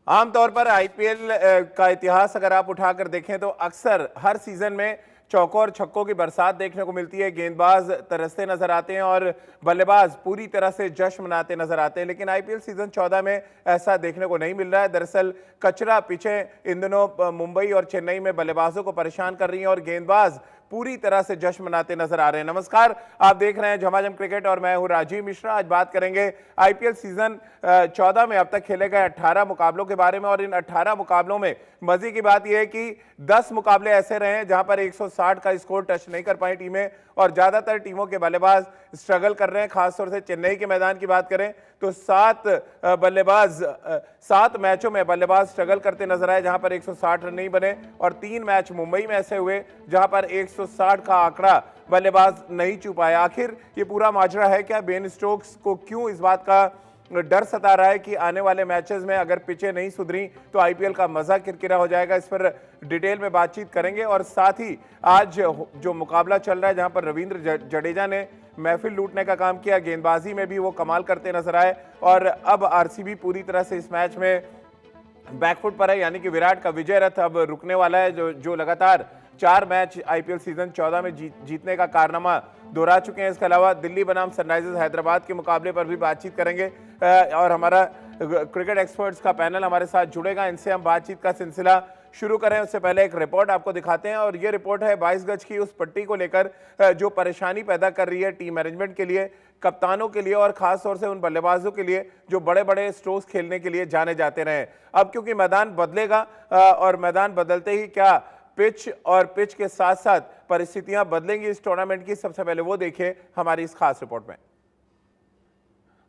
आमतौर पर आईपीएल का इतिहास अगर आप उठाकर देखें तो अक्सर हर सीजन में चौकों और छक्कों की बरसात देखने को मिलती है। गेंदबाज तरसते नजर आते हैं और बल्लेबाज पूरी तरह से जश्न मनाते नजर आते हैं, लेकिन आईपीएल सीजन 14 में ऐसा देखने को नहीं मिल रहा है। दरअसल कचरा पिचें इन दिनों मुंबई और चेन्नई में बल्लेबाजों को परेशान कर रही हैं और गेंदबाज पूरी तरह से जश्न मनाते नजर आ रहे हैं। नमस्कार, आप देख रहे हैं झमाझम क्रिकेट और मैं हूं राजीव मिश्रा। आज बात करेंगे आईपीएल सीजन 14 में अब तक खेले गए 18 मुकाबलों के बारे में। और इन 18 मुकाबलों में मजे की बात यह है कि 10 मुकाबले ऐसे रहे हैं जहां पर 160 का स्कोर टच नहीं कर पाई टीमें और ज्यादातर टीमों के बल्लेबाज स्ट्रगल कर रहे हैं। खासतौर से चेन्नई के मैदान की बात करें तो 7 मैचों में बल्लेबाज स्ट्रगल करते नजर आए जहां पर 160 रन नहीं बने और 3 मैच मुंबई में ऐसे हुए जहां पर 160 का आंकड़ा बल्लेबाज नहीं छू पाया। आखिर ये पूरा माजरा है क्या? बेन स्टोक्स को क्यों इस बात का डर सता रहा है कि आने वाले मैचेस में अगर पिचें नहीं सुधरी तो आईपीएल का मजा किरकिरा हो जाएगा? इस पर डिटेल में बातचीत करेंगे। और साथ ही आज जो मुकाबला चल रहा है जहां पर रविंद्र जडेजा ने महफिल लूटने का काम किया, गेंदबाजी में भी वो कमाल करते नजर आए और अब आरसीबी पूरी तरह से इस मैच में बैकफुट पर है, यानी कि विराट का विजय रथ अब रुकने वाला है। जो लगातार 4 मैच आईपीएल सीजन 14 में जीतने का कारनामा दोहरा चुके हैं। इसके अलावा दिल्ली बनाम सनराइजर्स हैदराबाद के मुकाबले पर भी बातचीत करेंगे और हमारा क्रिकेट एक्सपर्ट्स का पैनल हमारे साथ जुड़ेगा। इनसे हम बातचीत का सिलसिला शुरू करें उससे पहले एक रिपोर्ट आपको दिखाते हैं और ये रिपोर्ट है 22 गज की उस पट्टी को लेकर जो परेशानी पैदा कर रही है टीम मैनेजमेंट के लिए, कप्तानों के लिए और खासतौर से उन बल्लेबाजों के लिए जो बड़े बड़े स्ट्रोक्स खेलने के लिए जाने जाते रहे। अब क्योंकि मैदान बदलेगा और मैदान बदलते ही क्या पिच और पिच के साथ साथ परिस्थितियां बदलेंगी इस टूर्नामेंट की, सबसे पहले वो देखें हमारी इस खास रिपोर्ट में।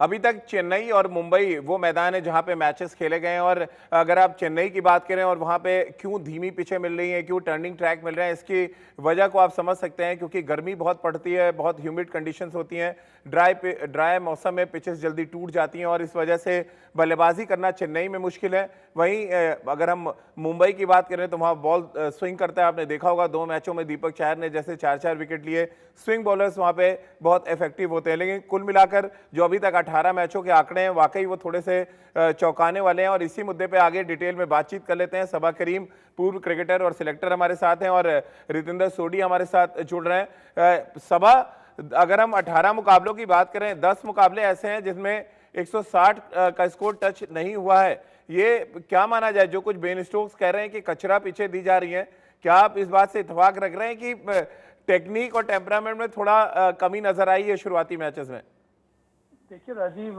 अभी तक चेन्नई और मुंबई वो मैदान है जहां पे मैचेस खेले गए हैं और अगर आप चेन्नई की बात करें और वहां पे क्यों धीमी पिचें मिल रही हैं, क्यों टर्निंग ट्रैक मिल रहे हैं, इसकी वजह को आप समझ सकते हैं। क्योंकि गर्मी बहुत पड़ती है, बहुत ह्यूमिड कंडीशंस होती हैं, ड्राई मौसम में पिचेस जल्दी टूट जाती हैं और इस वजह से बल्लेबाजी करना चेन्नई में मुश्किल है। वहीं अगर हम मुंबई की बात करें तो वहाँ बॉल स्विंग करता है। आपने देखा होगा 2 मैचों में दीपक चहर ने जैसे 4-4 विकेट लिए। स्विंग बॉलर्स वहाँ पे बहुत इफेक्टिव होते हैं, लेकिन कुल मिलाकर जो अभी तक 18 मैचों के आंकड़े हैं वाकई वो थोड़े से चौंकाने वाले हैं। और इसी मुद्दे पे आगे डिटेल में बातचीत कर लेते हैं। सबा करीम पूर्व क्रिकेटर और सिलेक्टर हमारे साथ हैं और रितेंद्र सोडी हमारे साथ जुड़ रहे हैं। सबा, अगर हम 18 मुकाबलों की बात करें, 10 मुकाबले ऐसे हैं जिसमें 160 का स्कोर टच नहीं हुआ है। ये क्या माना जाए? जो कुछ बेन स्टोक्स कह रहे हैं कि कचरा पीछे दी जा रही है, क्या आप इस बात से इत्तेफाक रख रहे हैं कि टेक्निक और टेम्परामेंट में थोड़ा कमी नजर आई है शुरुआती मैचेस में? देखिए राजीव,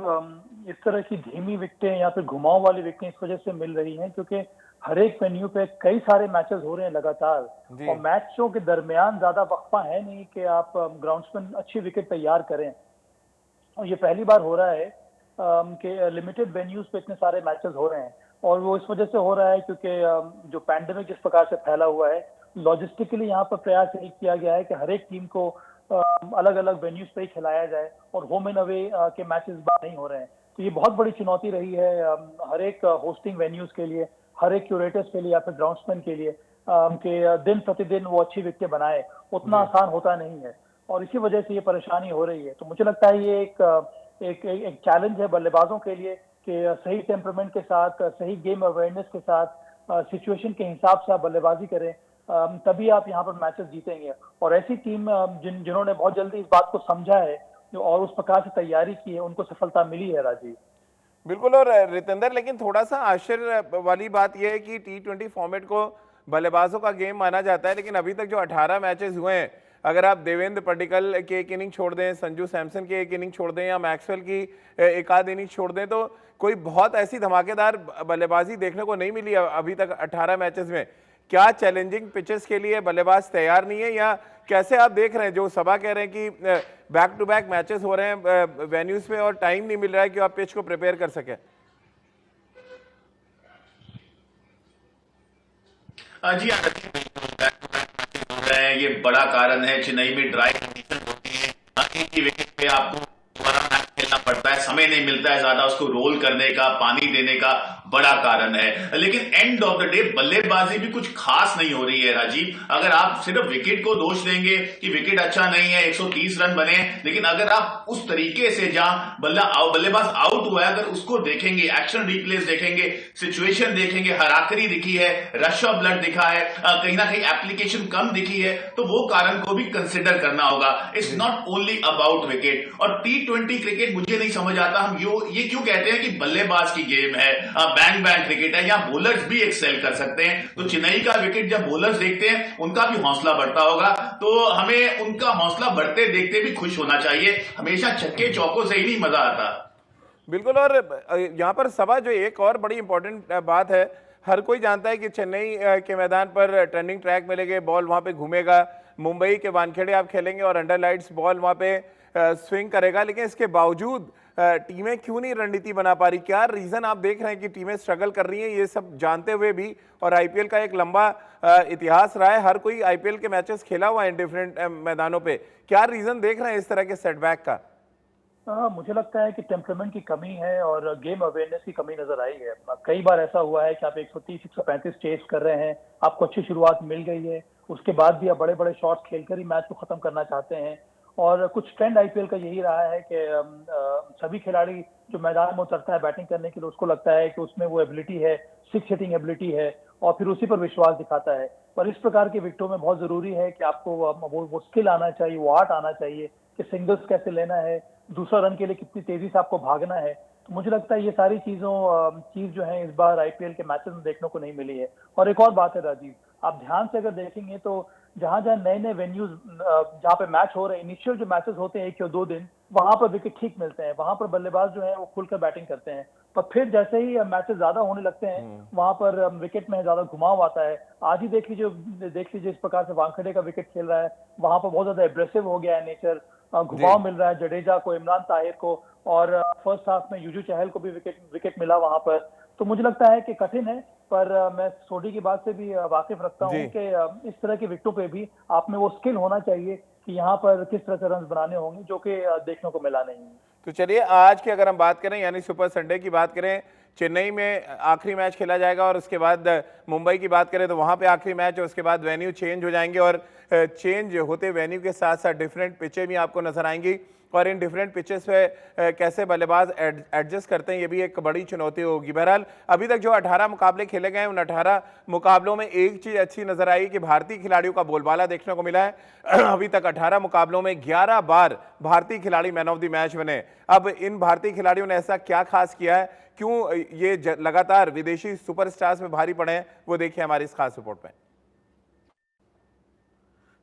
इस तरह की धीमी विकेटें या फिर घुमाव वाली विकेटें इस वजह से मिल रही हैं क्योंकि हर एक वेन्यू पे कई सारे मैचेस हो रहे हैं लगातार और मैचों के दरमियान ज्यादा वक्फा है नहीं कि आप ग्राउंड्समैन अच्छी विकेट तैयार करें। और ये पहली बार हो रहा है कि लिमिटेड वेन्यूज पे इतने सारे मैचेस हो रहे हैं और वो इस वजह से हो रहा है क्योंकि जो पैंडेमिक जिस प्रकार से फैला हुआ है, लॉजिस्टिकली यहाँ पर प्रयास यही किया गया है कि हर एक टीम को अलग अलग वेन्यूज पे ही खिलाया जाए और होम एंड अवे के मैचेस बाहर नहीं हो रहे हैं। तो ये बहुत बड़ी चुनौती रही है हर एक होस्टिंग वेन्यूज के लिए, हर एक क्यूरेटर्स के लिए या फिर ग्राउंड्समैन के लिए कि दिन प्रतिदिन वो अच्छी विकेटें बनाए। उतना आसान होता नहीं है और इसी वजह से ये परेशानी हो रही है। तो मुझे लगता है ये एक चैलेंज है बल्लेबाजों के लिए कि सही टेम्परामेंट के साथ, सही गेम अवेयरनेस के साथ, सिचुएशन के हिसाब से आप बल्लेबाजी करें, तभी आप यहाँ पर मैचेस जीतेंगे। और ऐसी टीम जिन्होंने बहुत जल्दी इस बात को समझा है और उस प्रकार से तैयारी की है, उनको सफलता मिली है राजीव। बिल्कुल। और रितेंद्र, लेकिन थोड़ा सा आश्चर्य वाली बात यह है कि T20 फॉर्मेट को बल्लेबाजों का गेम माना जाता है, लेकिन अभी तक जो 18 मैचेस हुए हैं, अगर आप देवेंद्र पडिक्कल की एक इनिंग छोड़ दें, संजू सैमसन की एक इनिंग छोड़ दें या मैक्सवेल की एक आध इनिंग छोड़ दें, तो कोई बहुत ऐसी धमाकेदार बल्लेबाजी देखने को नहीं मिली अभी तक 18 मैचेस में। क्या चैलेंजिंग पिचेस के लिए बल्लेबाज तैयार नहीं है या कैसे आप देख रहे हैं? जो सबा कह रहे हैं कि बैक टू बैक मैचेस हो रहे हैं वेन्यूज पे और टाइम नहीं मिल रहा है कि आप पिच को प्रिपेयर कर सके। जी हाँ, ये बड़ा कारण है। चेन्नई में ड्राई कंडीशन होती है, एक ही विकेट पे आपको दोबारा मैच खेलना पड़ता है, समय नहीं मिलता है ज्यादा उसको रोल करने का, पानी देने का। बड़ा कारण है। लेकिन एंड ऑफ द डे बल्लेबाजी भी कुछ खास नहीं हो रही है राजीव। अगर आप सिर्फ विकेट को दोष देंगे कि विकेट अच्छा नहीं है, 130 रन बने, लेकिन अगर आप उस तरीके से जहां बल्लेबाज आउट हुआ है अगर उसको देखेंगे, एक्शन रिप्लेस देखेंगे, सिचुएशन देखेंगे, हराकरी दिखी है, रश ऑफ ब्लड दिखा है, कहीं ना कहीं एप्लीकेशन कम दिखी है, तो वो कारण को भी कंसिडर करना होगा। It's not only about wicket. और T20 क्रिकेट मुझे नहीं समझ आता, हम ये क्यों कहते हैं कि बल्लेबाज की गेम है, बैंग बैंग क्रिकेट है, यहाँ बॉलर्स भी एक्सेल कर सकते हैं। तो चेन्नई का विकेट जब बॉलर्स देखते हैं उनका भी हौसला बढ़ता होगा, तो हमें उनका हौसला बढ़ते देखते भी खुश होना चाहिए। हमेशा छक्के चौकों से ही नहीं मजा आता। बिल्कुल। और यहाँ पर सभा जो एक और बड़ी इंपॉर्टेंट बात है, हर कोई जानता है कि चेन्नई के मैदान पर टर्निंग ट्रैक मिलेंगे, बॉल वहां पे घूमेगा, मुंबई के वानखेड़े आप खेलेंगे और अंडर लाइट्स बॉल वहां पे स्विंग करेगा। लेकिन इसके बावजूद टीमें क्यों नहीं रणनीति बना पा रही? क्या रीजन आप देख रहे हैं कि टीमें स्ट्रगल कर रही हैं ये सब जानते हुए भी? और आईपीएल का एक लंबा इतिहास रहा है, हर कोई आईपीएल के मैचेस खेला हुआ है डिफरेंट मैदानों पे। क्या रीजन देख रहे हैं इस तरह के सेटबैक का? मुझे लगता है कि टेम्परामेंट की कमी है और गेम अवेयरनेस की कमी नजर आई है। कई बार ऐसा हुआ है कि आप 130-135 चेस कर रहे हैं, आपको अच्छी शुरुआत मिल गई है, उसके बाद भी आप बड़े बड़े शॉट्स खेलकर ही मैच को खत्म करना चाहते हैं। और कुछ ट्रेंड आईपीएल का यही रहा है कि सभी खिलाड़ी जो मैदान में उतरता है बैटिंग करने के लिए, उसको लगता है कि उसमें वो एबिलिटी है, सिक्स हिटिंग एबिलिटी है, और फिर उसी पर विश्वास दिखाता है। पर इस प्रकार के विकेटों में बहुत जरूरी है कि आपको वो स्किल आना चाहिए, वो आर्ट आना चाहिए कि सिंगल्स कैसे लेना है, दूसरा रन के लिए कितनी तेजी से आपको भागना है। तो मुझे लगता है ये सारी चीज जो है इस बार आईपीएल के मैचेस में देखने को नहीं मिली है। और एक और बात है राजीव, आप ध्यान से अगर देखेंगे तो जहां जहां नए नए वेन्यूज जहां पे मैच हो रहे हैं, इनिशियल जो मैचेस होते हैं 1 या 2 दिन, वहां पर विकेट ठीक मिलते हैं, वहां पर बल्लेबाज जो है वो खुलकर बैटिंग करते हैं। पर फिर जैसे ही मैचेस ज्यादा होने लगते हैं वहां पर विकेट में ज्यादा घुमाव आता है। आज ही देख लीजिए इस प्रकार से वानखेड़े का विकेट खेल रहा है, वहां पर बहुत ज्यादा एग्रेसिव हो गया है नेचर, घुमाव मिल रहा है जडेजा को, इमरान ताहिर को, और फर्स्ट हाफ में युजवेंद्र चहल को भी विकेट मिला वहां पर। तो मुझे लगता है कि कठिन है, पर मैं सोडी की बात से भी वाकिफ रखता हूं कि इस तरह के विकेटों पे भी आप में वो स्किल होना चाहिए कि यहाँ पर किस तरह से रन बनाने होंगे, जो कि देखने को मिला नहीं है। तो चलिए आज की अगर हम बात करें यानी सुपर संडे की बात करें, चेन्नई में आखिरी मैच खेला जाएगा और उसके बाद मुंबई की बात करें तो वहां पे आखिरी मैच, और उसके बाद वेन्यू चेंज हो जाएंगे और चेंज होते वेन्यू के साथ साथ डिफरेंट पिचें भी आपको नजर आएंगी और इन डिफरेंट पिचेस पे कैसे बल्लेबाज एडजस्ट करते हैं ये भी एक बड़ी चुनौती होगी। बहरहाल अभी तक जो 18 मुकाबले खेले गए हैं उन 18 मुकाबलों में एक चीज अच्छी नजर आई कि भारतीय खिलाड़ियों का बोलबाला देखने को मिला है। अभी तक 18 मुकाबलों में 11 बार भारतीय खिलाड़ी मैन ऑफ द मैच बने। अब इन भारतीय खिलाड़ियों ने ऐसा क्या खास किया है, क्यों ये लगातार विदेशी सुपरस्टार्स में भारी पड़े हैं, वो देखिए हमारी इस खास रिपोर्ट में।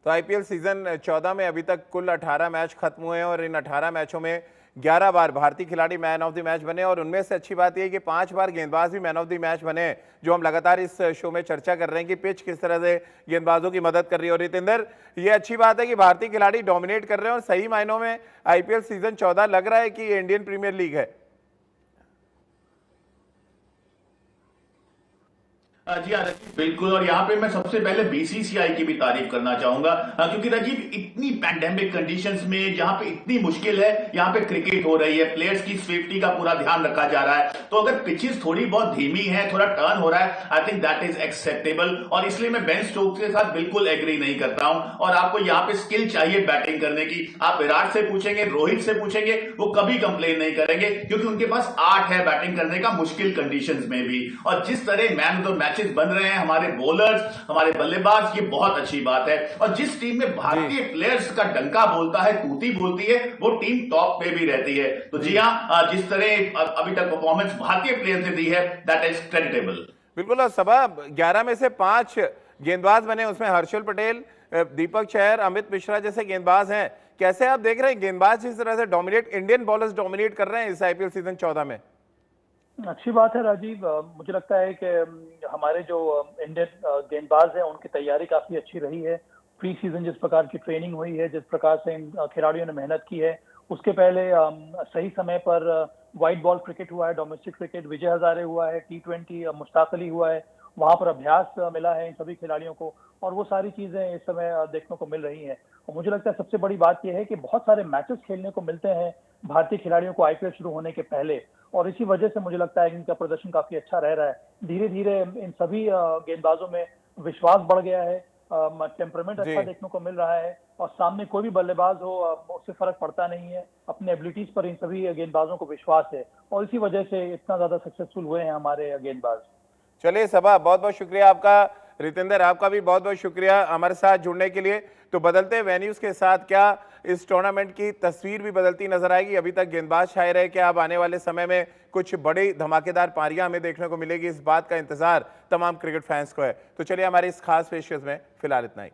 तो आईपीएल सीजन 14 में अभी तक कुल 18 मैच खत्म हुए हैं और इन 18 मैचों में 11 बार भारतीय खिलाड़ी मैन ऑफ द मैच बने और उनमें से अच्छी बात यह कि 5 बार गेंदबाज भी मैन ऑफ द मैच बने, जो हम लगातार इस शो में चर्चा कर रहे हैं कि पिच किस तरह से गेंदबाजों की मदद कर रही है। और रितेंद्र, ये अच्छी बात है कि भारतीय खिलाड़ी डोमिनेट कर रहे हैं और सही मायनों में आईपीएल सीजन 14 लग रहा है कि ये इंडियन प्रीमियर लीग है। जी हाँ राजीव, बिल्कुल। और यहाँ पे मैं सबसे पहले बीसीसीआई की भी तारीफ करना चाहूंगा, क्योंकि राजीव इतनी पैंडेमिक कंडीशंस में जहां पे इतनी मुश्किल है, यहाँ पे क्रिकेट हो रही है, प्लेयर्स की सेफ्टी का पूरा ध्यान रखा जा रहा है। तो अगर पिचेस थोड़ी बहुत धीमी है, थोड़ा टर्न हो रहा है, I think that is acceptable. और इसलिए मैं बेन स्टोक्स के साथ बिल्कुल एग्री नहीं करता हूं। और आपको यहाँ पे स्किल चाहिए बैटिंग करने की। आप विराट से पूछेंगे, रोहित से पूछेंगे, वो कभी कंप्लेन नहीं करेंगे, क्योंकि उनके पास आर्ट है बैटिंग करने का मुश्किल कंडीशंस में भी। और जिस तरह मैन ऑफ द मैचेस बन रहे हैं हमारे बॉलर्स, हमारे बल्लेबाज, ये बहुत अच्छी बात है। और जिस टीम में भारतीय प्लेयर्स का डंका बोलता है, तूती बोलती है, वो टीम टॉप पे भी रहती है। तो जी हाँ, जिस तरह अभी तक परफॉर्मेंस भारतीय प्लेयर्स ने दी है, दैट इज क्रेडिटेबल। बिल्कुल। और सभा 11 में से 5 गेंदबाज बने, उसमें हर्षल पटेल, दीपक चहर, अमित मिश्रा जैसे गेंदबाज हैं। कैसे आप देख रहे हैं गेंदबाज इस तरह से डोमिनेट, इंडियन बॉलर्स डोमिनेट कर रहे हैं इस आईपीएल सीजन 14 में? अच्छी बात है राजीव। मुझे लगता है कि हमारे जो इंडियन गेंदबाज हैं उनकी तैयारी काफी अच्छी रही है। प्री सीजन जिस प्रकार की ट्रेनिंग हुई है, जिस प्रकार से इन खिलाड़ियों ने मेहनत की है, उसके पहले सही समय पर व्हाइट बॉल क्रिकेट हुआ है, डोमेस्टिक क्रिकेट विजय हजारे हुआ है, T20 मुश्ताक अली हुआ है, वहां पर अभ्यास मिला है इन सभी खिलाड़ियों को, और वो सारी चीजें इस समय देखने को मिल रही हैं। और मुझे लगता है सबसे बड़ी बात यह है कि बहुत सारे मैचेस खेलने को मिलते हैं भारतीय खिलाड़ियों को आईपीएल शुरू होने के पहले, और इसी वजह से मुझे लगता है कि इनका प्रदर्शन काफी अच्छा रह रहा है। धीरे धीरे इन सभी गेंदबाजों में विश्वास बढ़ गया है, टेम्परामेंट अच्छा देखने को मिल रहा है, और सामने कोई भी बल्लेबाज हो उससे फर्क पड़ता नहीं है। अपने एबिलिटीज पर इन सभी गेंदबाजों को विश्वास है, और इसी वजह से इतना ज्यादा सक्सेसफुल हुए हैं हमारे गेंदबाज। चलिए सबा, बहुत बहुत शुक्रिया आपका। रितेंद्र, आपका भी बहुत बहुत शुक्रिया हमारे साथ जुड़ने के लिए। तो बदलते वेन्यूज के साथ क्या इस टूर्नामेंट की तस्वीर भी बदलती नजर आएगी? अभी तक गेंदबाज छाए रहे, क्या अब आने वाले समय में कुछ बड़ी धमाकेदार पारियां हमें देखने को मिलेगी? इस बात का इंतजार तमाम क्रिकेट फैंस को है। तो चलिए हमारी इस खास पेशकश में फिलहाल इतना ही।